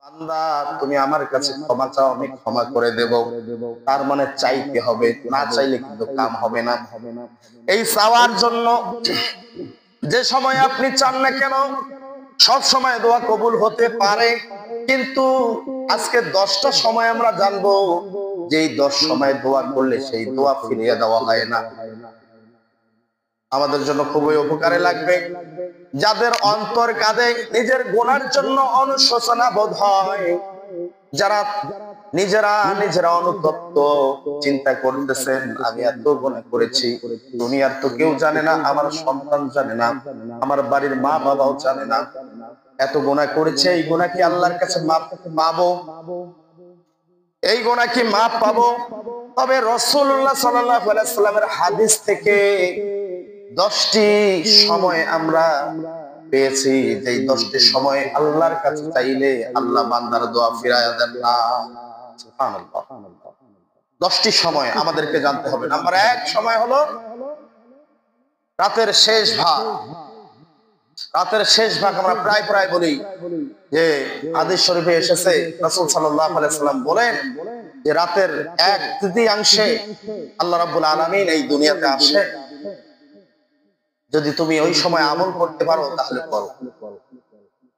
বান্দা তুমি আমার কাছে ক্ষমা চাও, আমি ক্ষমা করে দেব। তার মানে চাইতে হবে, না চাইলে কিন্তু কাম হবে না। এই চাওয়ার জন্য যে সময় আপনি চান না কেন সব সময় দোয়া কবুল হতে পারে, কিন্তু আজকে 10টা সময় আমরা জানবো যে এই 10 সময় দোয়া করলে সেই দোয়া ফিরিয়ে দেওয়া হয় না। আমাদের জন্য খুবই উপকারে লাগবে। যাদের অন্তর কাঁদে, নিজের গুনার জন্য অনুশোচনা বোধ হয়, যারা নিজেরা অনুতপ্ত, চিন্তা করতেছেন আমি এত গুনাহ করেছি, দুনিয়ার তো কেউ জানে না, আমার সন্তান জানে না, আমার বাড়ির মা বাবাও জানে না, এত গুনাহ করেছে, এই গুনাহ কি আল্লাহর কাছে মাপ পাবো? এই গুনাহ কি মাপ পাবো? তবে রাসূলুল্লাহ সাল্লাল্লাহু আলাইহি ওয়াসাল্লামের হাদিস থেকে 10টি সময় আমরা পেয়েছি, যে 10টি সময় আল্লাহর কাছে চাইলে আল্লাহ বান্দার দোয়া ফিরায়া দেন না। সুবহানাল্লাহ। 10টি সময় আমাদেরকে জানতে হবে। নাম্বার 1 সময় হলো রাতের শেষ ভাগ। রাতের শেষ ভাগ আমরা প্রায় বলি যে হাদিস শরীফে এসেছে, রাসূল সাল্লাল্লাহু আলাইহি ওয়াসাল্লাম বলেন যে রাতের 1/3 আল্লাহ রাব্বুল আলামিন এই দুনিয়াতে আসে। যদি তুমি ওই সময় আমল করতে পারো তাহলে করো।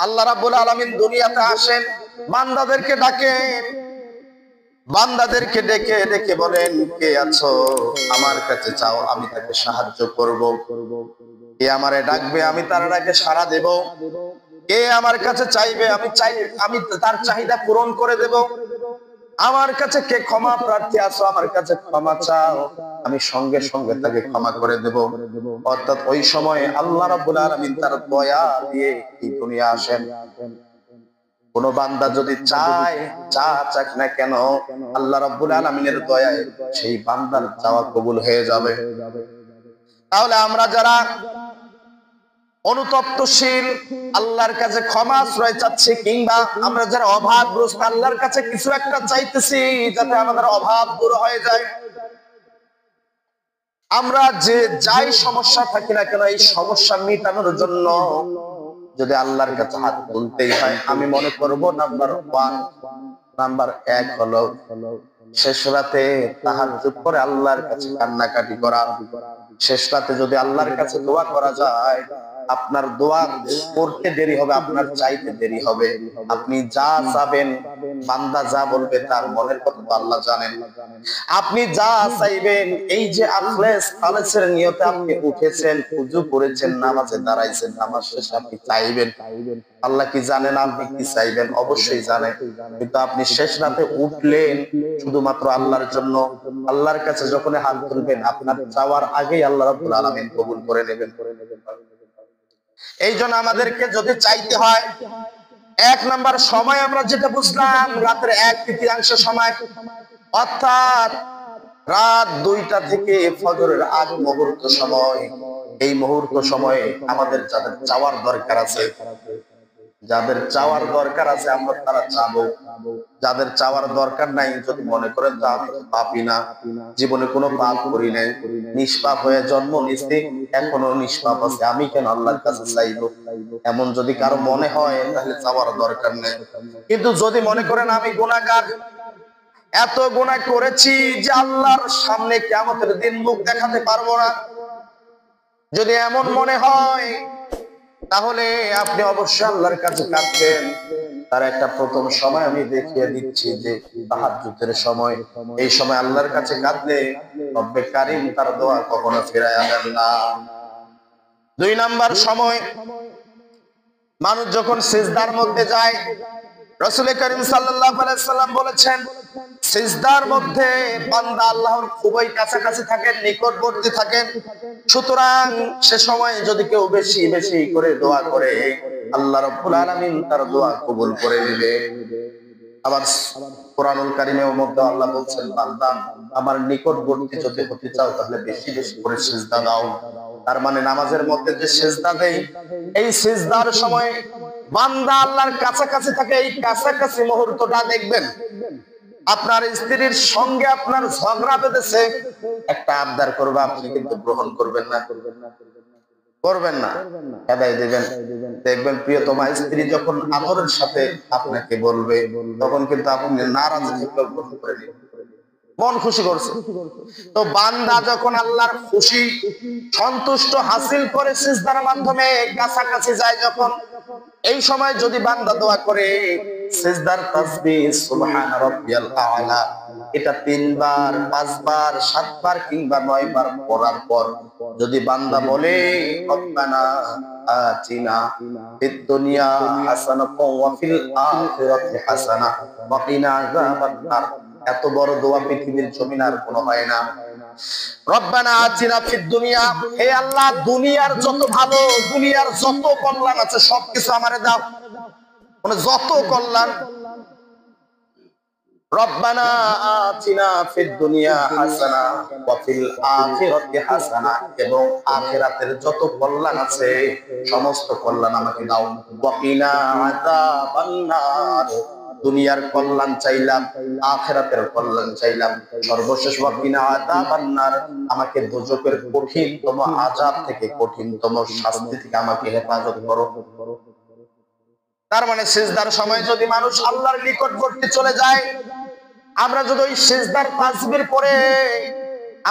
আল্লাহ রাব্বুল আলামিন দুনিয়াতে আসেন, বান্দাদেরকে ডাকেন, বান্দাদেরকে ডেকে ডেকে বলেন, কে আছো আমার কাছে চাও, আমি তাকে সাহায্য করব। কে আমারে ডাকবে, আমি তার ডাকে সাড়া দেব। কে আমার কাছে চাইবে, আমি তার চাহিদা পূরণ করে দেব। আমার কাছে কে ক্ষমা প্রার্থী আছো, আমার কাছে ক্ষমা চাও, আমি সঙ্গে সঙ্গে তাকে ক্ষমা করে দেব। অর্থাৎ ওই সময় আল্লাহ রাব্বুল আলামিন তার দয়া দিয়ে এই দুনিয়া আসেন। কোন বান্দা যদি চাক না কেন, আল্লাহ রাব্বুল আলামিনের দয়ায় সেই বান্দার চাওয়া কবুল হয়ে যাবে। তাহলে আমরা যারা অনুতপ্তশীল, আল্লাহর কাছে ক্ষমা আশ্রয় চাচ্ছি, কিংবা আমরা যারা অভাবগ্রস্ত, আল্লাহর কাছে কিছু একটা চাইতেছি যাতে আমাদের অভাব দূর হয়ে যায়, আমরা যে যাই সমস্যা থাকি না কেন এই সমস্যা মেটানোর জন্য যদি আল্লাহর কাছে হাত তুলতেই হয়, আমি মনে করব নাম্বার 1 হলো শেষ রাতে তাহাজ্জুদ করে আল্লাহর কাছে কান্নাকাটি করা। শেষ রাতে যদি আল্লাহর কাছে দোয়া করা যায়, আপনার দোয়া করতে দেরি হবে, আপনার চাইতে দেরি হবে। আপনি যা চাবেন, বান্দা যা বলবে তার মনের কথা তো আল্লাহ জানেন। আপনি যা চাইবেন, এই যে খালেসের নিয়তে আপনি উঠেছেন, ওযু করেছেন, নামাজে দাঁড়াইছেন, নামাজ শেষে আপনি চাইবেন, আল্লাহ কি জানেন আপনি কি চাইবেন? অবশ্যই জানেন। কিন্তু আপনি শেষ রাতে উঠলেন শুধুমাত্র আল্লাহর জন্য, আল্লাহর কাছে যখন হাত তুলবেন, আপনার চাওয়ার আগেই আল্লাহ রাব্বুল আলামিন কবুল করে নেবেন। এই জন্য আমাদেরকে যদি চাইতে হয়, 1 নাম্বার সময় আমরা যেটা বুঝলাম, রাতের 1/3 সময়, অর্থাৎ রাত 2টা থেকে ফজরের আগ মুহূর্ত সময়। এই মুহূর্ত সময়ে আমাদের যাদের চাওয়ার দরকার আছে, আমরা তারা চাবো। যাদের চাওয়ার দরকার নাই, যদি মনে করেন যে আমি তো পাপী না, জীবনে কোনো পাপ করি নাই, নিষ্পাপ হয়ে জন্ম নিচ্ছি, এখনো নিষ্পাপ আছে, আমি কেন আল্লাহর কাছে চাইবো, এমন যদি কারো মনে হয় তাহলে চাওয়ার দরকার নেই। কিন্তু যদি মনে করেন আমি গুনাহগার, এত গুনাহ করেছি যে আল্লাহর সামনে কিয়ামতের দিন মুখ দেখাতে পারবো না, যদি এমন মনে হয়, তাহলে আপনি অবশ্যই আল্লাহর কাছে কাঁদবেন। তার একটা প্রথম সময় আমি দেখিয়ে দিচ্ছি যে তাহাজ্জুদের সময়। এই সময় আল্লাহর কাছে কাঁদলে রব্বে কারীম তার দোয়া কখনো ফিরাইয়া দেন না। 2 নাম্বার সময়, মানুষ যখন সিজদার মধ্যে যায়, রাসূল করিম সাল্লাল্লাহু আলাইহি সাল্লাম বলেছেন, সিজদার মধ্যে বান্দা আল্লাহর খুবই কাছাকাছি থাকেন, নিকটবর্তী থাকেন। সুতরাং সে সময় যদি কেউ বেশি বেশি করে দোয়া করে, আল্লাহ রাব্বুল আলামিন তার দোয়া কবুল করে নেবে। আবার কোরআনুল কারীমের মধ্যে আল্লাহ বলছেন, বান্দা আমার নিকটবর্তী যদি হতে চাও তাহলে বেশি বেশি করে সিজদা দাও। তার মানে নামাজের মধ্যে যে সিজদা দেই, এই সিজদার সময় বান্দা আল্লাহর কাছাকাছি থাকে। এই কাছাকাছি মুহূর্তটা দেখবেন, আপনার স্ত্রীর সঙ্গে আপনার ঝগড়া বেঁধেছে, একটা আবদার করবে, আপনি কিন্তু গ্রহণ করবেন না। করবেন না, হেদায়েত দিবেন। দেখবেন প্রিয়তমা স্ত্রী যখন আদরের সাথে আপনাকে বলবে, তখন কিন্তু আপনি নারাজ থাকলেও গ্রহণ করে নিন, মন খুশি করছে। তো বান্দা যখন আল্লাহর খুশি সন্তুষ্ট হাসিল করে সিজদার মাধ্যমে কাছাকাছি যায় যখন, এই সময় যদি বান্দা দোয়া করে সিজদার তাসবিহ সুবহান রাব্বিয়াল আ'লা, এটা 3 বার 5 বার 7 বার কিংবা 9 বার পড়ার পর যদি বান্দা বলে রব্বানা আতিনা ফিদ দুনিয়া হাসানাতাও ওয়া ফিল আখিরাতি হাসানাহ ওয়া কিনা আযাবান নার, এত বড় দোয়া পৃথিবীর জমিনে আর কোনো হয় না। রব্বানা আতিনা ফিদ দুনিয়া, হে আল্লাহ দুনিয়ার যত ভালো, দুনিয়ার যত কল্যাণ আছে সবকিছু আমারে দাও, মানে যত কল্যাণ। রব্বানা আতিনা ফিদ দুনিয়া হাসানা ওয়া ফিল আখিরাতি হাসানা, এবং আখিরাতের যত কল্যাণ আছে সমস্ত কল্যাণ আমাকে দাও। ওয়া কিনা আযাবান নার, দুনিয়ার কল্যাণ চাইলাম, আখিরাতের কল্যাণ চাইলাম, সর্বশেষ ওয়া কিনা আযাবান নার, আমাকে দোজখের কঠিনতম আযাব থেকে, কঠিনতম শাস্তি থেকে আমাকে হেফাজত করো। তার মানে সিজদার সময় যদি মানুষ আল্লাহর নিকটবর্তী চলে যায়, আমরা যদি ওই সিজদার তাসবিহ পড়ে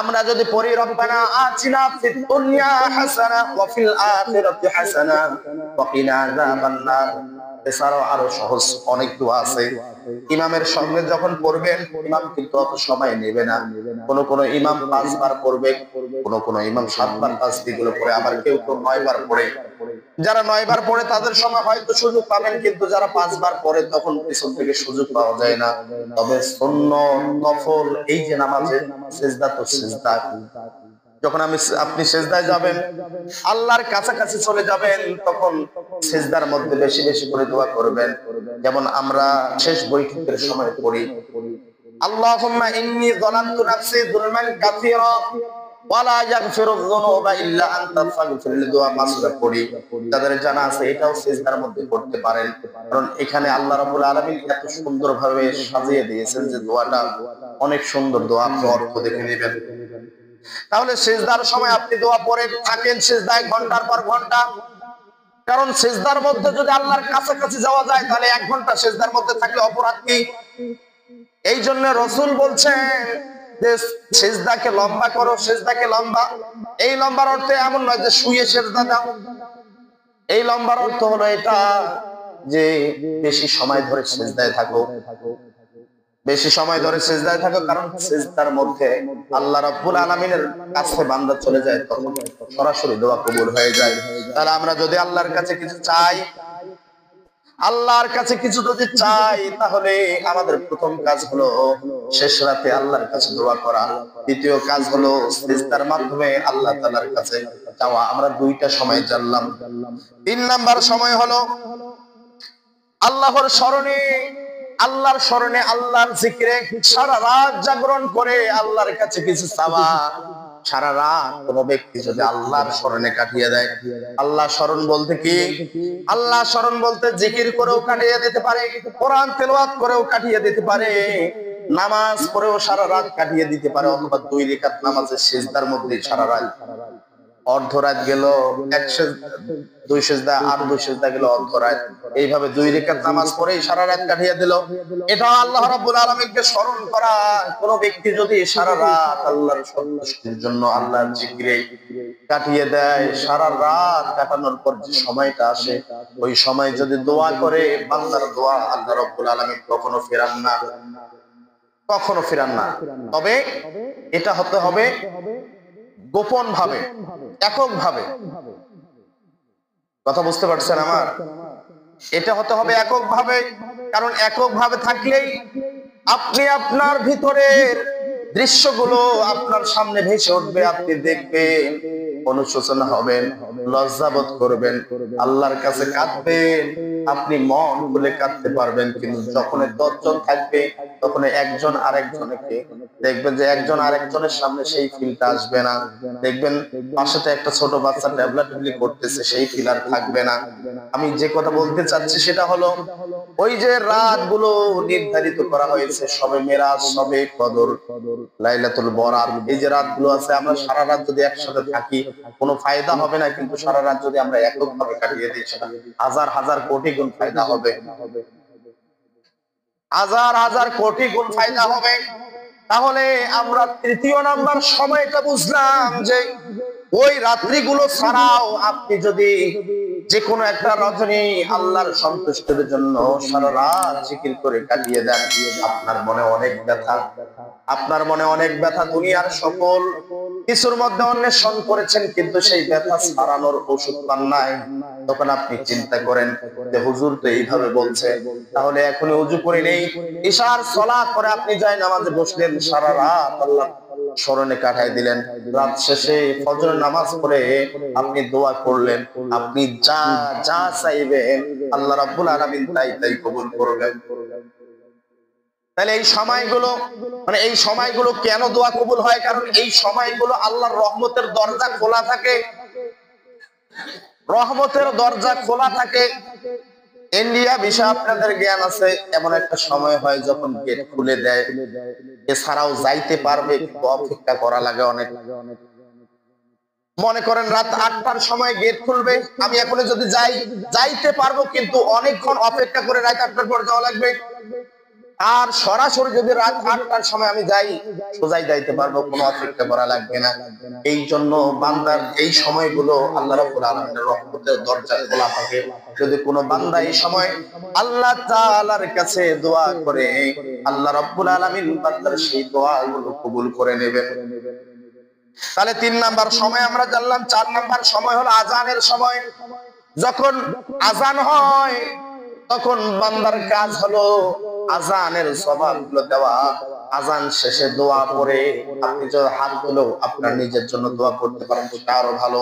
আমরা যদি পড়ি রব্বানা আতিনা ফিদ দুনিয়া হাসানা ওয়া ফিল আখিরাতি হাসানা ওয়া কিনা আযাবান নার, এছাড়াও আরো সহজ অনেক দোয়া আছে। ইমামের সঙ্গে যখন পড়বেন, ইমাম কিন্তু অত সময় নেবে না, কোন ইমাম 5 বার পড়বে, কোন ইমাম 7 বার তাসবিহ গুলো পড়ে, আবার কেউ 9 বার পড়ে। যারা 9 বার পড়ে তাদের সময় হয়তো সুযোগ পাবেন, কিন্তু যারা 5 বার পড়ে তখন পিছন থেকে সুযোগ পাওয়া যায় না। তবে সুন্নত নফল এই যে নামাজে সিজদা, তো সিজদা যখন আপনি সিজদায় যাবেন, আল্লাহর কাছাকাছি চলে যাবেন, তখন সিজদার মধ্যে বেশি বেশি করে দোয়া করবেন। যেমন আমরা শেষ বৈঠকের সময় পড়ি আল্লাহুম্মা ইন্নী যালামতু নাফসি যুলমান কাসীরা ওয়া লা ইয়াগফিরুয যুনুবা ইল্লা আনতা ফাগফিরলি, দোয়া মাসুরা পড়ি। যাদের জানা আছে এটাও সিজদার মধ্যে পড়তে পারেন, কারণ এখানে আল্লাহ রাব্বুল আলামিন এত সুন্দরভাবে সাজিয়ে দিয়েছেন যে দোয়াটা অনেক সুন্দর দোয়া, আপনি অর্থ দেখে নেবেন। তাহলে সিজদার সময় আপনি দোয়া পড়ে থাকেন সিজদায় ঘন্টার পর ঘন্টা, কারণ সিজদার মধ্যে যদি আল্লাহর কাছাকাছি যাওয়া যায় তাহলে 1 ঘন্টা সিজদার মধ্যে থাকলে অপরাধ কি? এই জন্য রাসূল বলছেন যে সিজদাকে লম্বা করো, সিজদাকে লম্বা। এই লম্বার অর্থ এমন নয় যে শুয়ে সিজদা দাও, এই লম্বার অর্থ হলো এটা যে বেশি সময় ধরে সিজদায় থাকো, বেশি সময় ধরে সিজদায় থাকো, কারণ সিজদার মধ্যে আল্লাহ রাব্বুল আলামিনের কাছে বান্দা চলে যায়, তখন সরাসরি দোয়া কবুল হয়ে যায়। তাহলে আমরা যদি আল্লাহর কাছে কিছু চাই, আল্লাহর কাছে কিছু যদি চাই, তাহলে আমাদের প্রথম কাজ হলো শেষ রাতে আল্লাহর কাছে দোয়া করা, দ্বিতীয় কাজ হলো সিজদার মাধ্যমে আল্লাহ তাআলার কাছে চাওয়া। আমরা 2টা সময় জানলাম। 3 নাম্বার সময় হলো আল্লাহর স্মরণে, আল্লাহর স্মরণে, আল্লাহর জিকিরে সারা রাত জাগরণ করে আল্লাহর কাছে কিছু চাওয়া। সারা রাত কোন ব্যক্তি যদি আল্লাহর স্মরণে কাটিয়ে দেয়, আল্লাহ স্মরণ বলতে কি? আল্লাহ স্মরণ বলতে জিকির করেও কাটিয়ে দিতে পারে, কোরআন তেলাওয়াত করেও কাটিয়ে দিতে পারে, নামাজ পড়েও সারা রাত কাটিয়ে দিতে পারে, অথবা 2 রাকাত নামাজের সিজদার মধ্যে সারা রাত, অর্ধ রাত গেল 2 সিজদা, আর 2 সিজদা গেল অর্ধ রাত, এইভাবে 2 রাকাত নামাজ পড়েই সারা রাত কাটিয়ে দিল। এটা আল্লাহ রাব্বুল আলামিনকে স্মরণ করা। কোন ব্যক্তি যদি সারা রাত আল্লাহর সন্তুষ্টির জন্য আল্লাহর জিকিরে কাটিয়ে দেয়, সারা রাত কাটানোর পর যে সময়টা আসে, ওই সময় যদি দোয়া করে, বান্দার দোয়া আল্লাহ রাব্বুল আলামিন কখনো ফেরান না, কখনো ফেরান না। তবে এটা হতে হবে গোপন ভাবে, একক ভাবে। কথা বুঝতে পারছেন আমার? এটা হতে হবে একক ভাবে, কারণ একক ভাবে থাকলেই আপনি আপনার ভিতরের দৃশ্যগুলো আপনার সামনে ভেসে উঠবে, আপনি দেখবেন, অনুশোচনা হবেন, লজ্জাবোধ করবেন, আল্লাহর কাছে কাঁদবেন, আপনি মন খুলে কাঁদতে পারবেন, কিন্তু যখন 10 জন থাকবে তখন একজন আরেকজনকে দেখবেন যে একজন আরেকজনের সামনে সেই ফিলটা আসবে না। দেখবেন পাশেতে একটা ছোট বাচ্চা ট্যাবলেটলি করতেছে, সেই ফিল আর থাকবে না। আমি যে কথা বলতে চাচ্ছি সেটা হলো, ওই যে রাতগুলো নির্ধারিত করা হয়েছে, সবে মেরাজ, সবে কদর, লাইলাতুল বরাত, এই যে রাতগুলো আছে, আমরা সারা রাত যদি একসাথে থাকি কোনো ফায়দা হবে না, কিন্তু সারা রাত যদি আমরা এককভাবে কাটিয়ে দিই সেটা হাজার হাজার কোটি গুণ ফায়দা হবে, হাজার হাজার কোটি গুণ ফায়দা হবে। তাহলে আমরা তৃতীয় নাম্বার সময়টা বুঝলাম যে ওই রাত্রিগুলো ছাড়াও আপনি যদি যে কোনো একটা রজনী আল্লাহর সন্তুষ্টির জন্য সারা রাত জিকির করে কাটিয়ে দেন, আপনার মনে অনেক ব্যথা, আপনার মনে অনেক ব্যথা, দুনিয়ার সকল কিছুর মধ্যে অন্বেষণ করেছেন কিন্তু সেই ব্যথা ছাড়ানোর ওষুধ পান নাই, তখন আপনি চিন্তা করেন যে হুজুর তো এইভাবে বলছে, তাহলে এখনই ওযু করে নেই, ইশার সালাত করে আপনি যাই নামাজে বসলেন, সারা রাত আল্লাহ স্মরণে কাটাই দিলেন, রাত শেষে ফজর নামাজ পড়ে আপনি দোয়া করলেন, আপনি যা যা চাইবেন আল্লাহ রাব্বুল আলামিন তাই তাই কবুল করবেন। তাহলে এই সময়গুলো, মানে এই সময়গুলো কেন দোয়া কবুল হয়? কারণ এই সময়গুলো আল্লাহর রহমতের দরজা খোলা থাকে, রহমতের দরজা খোলা থাকে। ইন্ডিয়া বিষয় আপনাদের জ্ঞান আছে, এমন একটা সময় হয় যখন গেট খুলে দেয়, এছাড়াও যাইতে পারবে কিন্তু অপেক্ষা করা লাগে অনেক। মনে করেন রাত 8টার সময় গেট খুলবে, আমি এখন যদি যাই যাইতে পারবো, কিন্তু অনেকক্ষণ অপেক্ষা করে রাত 8টার পর যাওয়া লাগবে। আর সরাসরি যদি রাত 8টার সময় আমি যাই, সোজাই যাইতে পারবো, কোনো অপেক্ষা করা লাগবে না। এই জন্য বান্দার এই সময়গুলো আল্লাহ রাব্বুল আলামিনের রহমতের দরজা খোলা থাকে। যদি কোনো বান্দা এই সময় আল্লাহ তাআলার কাছে দোয়া করে, আল্লাহ রাব্বুল আলামিন বান্দার সেই দোয়াগুলো কবুল করে নেবেন। তাহলে 3 নাম্বার সময় আমরা জানলাম। 4 নাম্বার সময় হলো আজানের সময়। যখন আজান হয় তখন বান্দার কাজ হলো আজানের সওয়াবগুলো দেওয়া। আজান শেষে দোয়া পড়ে আপনি যদি হাত তুলেও আপনার নিজের জন্য দোয়া করতে পারেন সেটা আরো ভালো।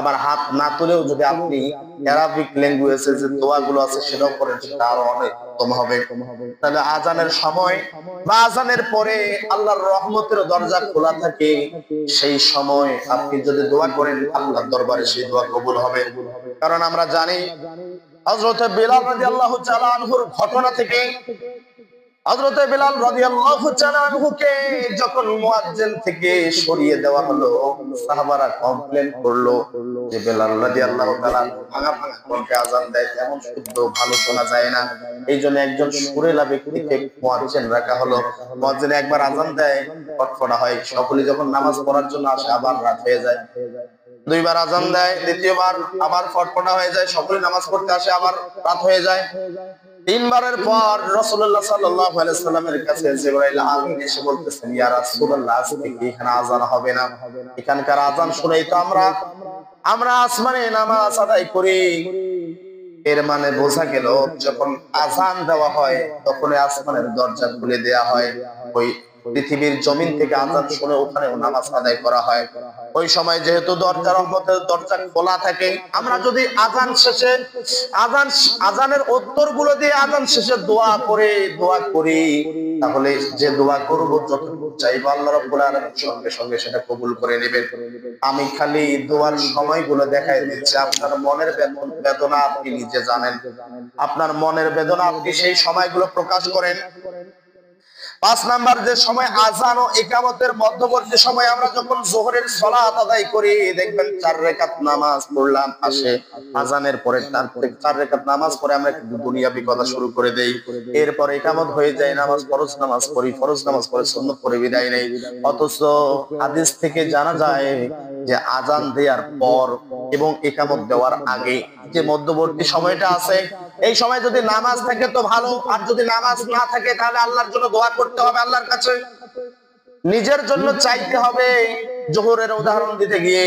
আবার হাত না তুলেও যদি আপনি অ্যারাবিক ল্যাঙ্গুয়েজে যে দোয়াগুলো আছে সেটাও করেন সেটা আরো অনেক উত্তম হবে। তাহলে আজানের সময় বা আজানের পরে আল্লাহর রহমতের দরজা খোলা থাকে, সেই সময় আপনি যদি দোয়া করেন আল্লাহর দরবারে সেই দোয়া কবুল হবে। কারণ আমরা জানি হযরত বিলাল রাদিয়াল্লাহু তাআলা আনহুর ঘটনা থেকে, হযরত বিলাল রাদিয়াল্লাহু তাআলা আনহুকে যখন মুয়াজ্জিন থেকে সরিয়ে দেওয়া হলো, সাহাবারা কমপ্লেইন করলো যে বিলাল রাদিয়াল্লাহু তাআলা ভাঙা ভাঙা কণ্ঠে আযান দেয়, তেমন শুদ্ধ ভালো শোনা যায় না। এইজন্য একজন সুরেলা ব্যক্তিকে মুয়াজ্জিন রাখা হলো। মুয়াজ্জিন একবার আযান দেয়, ফটফটা হয়, সকলে যখন নামাজ পড়ার জন্য আসে আবার রাত হয়ে যায়। দুইবার আযান দেয়, দ্বিতীয়বার আবার ফটফটা হয়ে যায়, সকলে নামাজ পড়তে আসে, আবার রাত হয়ে যায়। 3 বারের পর রাসূলুল্লাহ সাল্লাল্লাহু আলাইহি ওয়াসাল্লামের কাছে জিবরাইল আমিন এসে বলতেছেন, ইয়া রাসূলুল্লাহ, আজকে কি এখানে আযান হবে না? এখানকার আযান শুনেই তো আমরা আসমানে নামাজ আদায় করি। এর মানে বোঝা গেল যখন আযান দেওয়া হয় তখন আসমানের দরজা খুলে দেয়া হয়, ওই পৃথিবীর জমিন থেকে আযান শুনে ওখানেও নামাজ আদায় করা হয়। ওই সময় যেহেতু দরজা, রহমতের দরজা খোলা থাকে, আমরা যদি আযান শেষে আযানের উত্তরগুলো দিয়ে আযান শেষে দোয়া করি, তাহলে যে দোয়া করব যতটুকু চাইবো আল্লাহ রাব্বুল আলামিন সঙ্গে সঙ্গে সেটা কবুল করে নেবেন। আমি খালি দোয়ার সময়গুলো দেখাই দিচ্ছি, আপনার মনের বেদনা আপনি নিজে জানেন, আপনার মনের বেদনা আপনি সেই সময়গুলো প্রকাশ করেন। 5 নাম্বার যে সময় আযান ও ইকামতের মধ্যবর্তী সময় আমরা যখন যোহরের সালাত আদায় করি, দেখবেন 4 রাকাত নামাজ পড়লাম আসে, আযানের পরে 4 রাকাত নামাজ পড়ে আমরা একটু দুনিয়াবি কথা শুরু করে দেই, এরপর ইকামত হয়ে যায়, নামাজ ফরজ নামাজ পড়ি, ফরজ নামাজ পড়ে সুন্নাত পড়ে বিদায় নেই। অথচ হাদিস থেকে জানা যায় যে আযান দেওয়ার পর এবং ইকামত দেওয়ার আগে যে মধ্যবর্তী সময়টা আছে, এই সময় যদি নামাজ থাকে তো ভালো, আর যদি নামাজ না থাকে তাহলে আল্লাহর জন্য দোয়া করতে হবে, আল্লাহর কাছে নিজের জন্য চাইতে হবে। যোহরের উদাহরণ দিতে গিয়ে,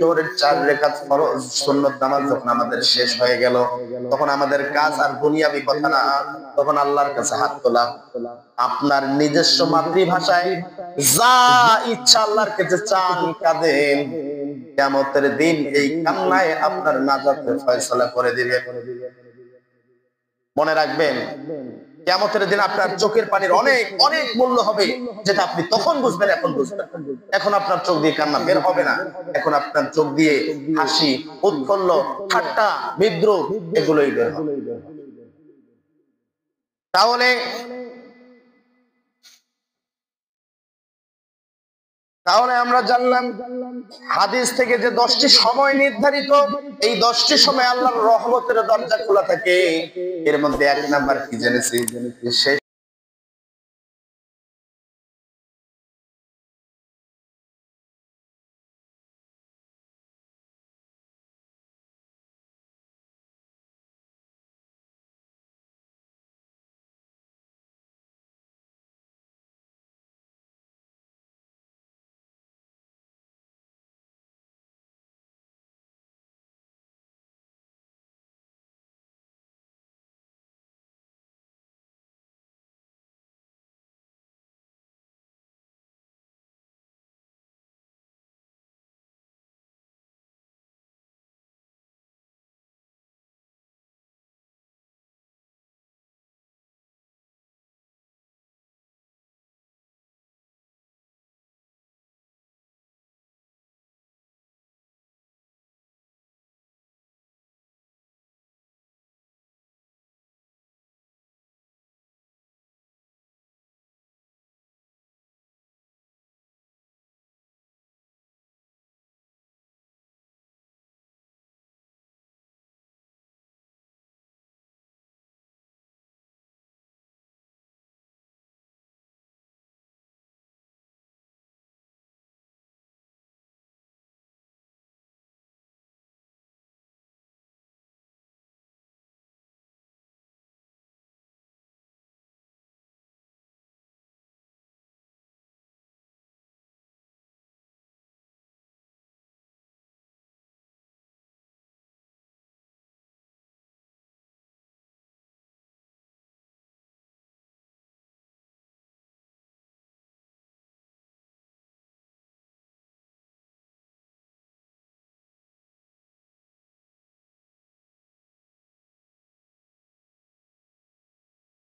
যোহরের 4 রাকাত ফরজ সুন্নাত নামাজ যখন আমাদের শেষ হয়ে গেল, তখন আমাদের কাজ আর দুনিয়াবি কথা না, তখন আল্লাহর কাছে হাত তোলা, আপনার নিজস্ব মাতৃভাষায় যা ইচ্ছা আল্লাহর কাছে চান, কাঁদেন। কিয়ামতের দিন এই কান্নায় আপনার নাজাতের ফয়সালা করে দিবেন। মনে রাখবেন, কিয়ামতের দিন আপনার চোখের পানির অনেক অনেক মূল্য হবে, যেটা আপনি তখন বুঝবেন, এখন বুঝবেন। এখন আপনার চোখ দিয়ে কান্না বের হবে না, এখন আপনার চোখ দিয়ে হাসি, উৎফুল্ল, ঠাট্টা, বিদ্রুপ এগুলোই বের হবে। তাহলে তাহলে আমরা জানলাম হাদিস থেকে যে 10টি সময় নির্ধারিত, এই 10টি সময় আল্লাহর রহমতের দরজা খোলা থাকে। এর মধ্যে 1 নাম্বার কি জেনেছি?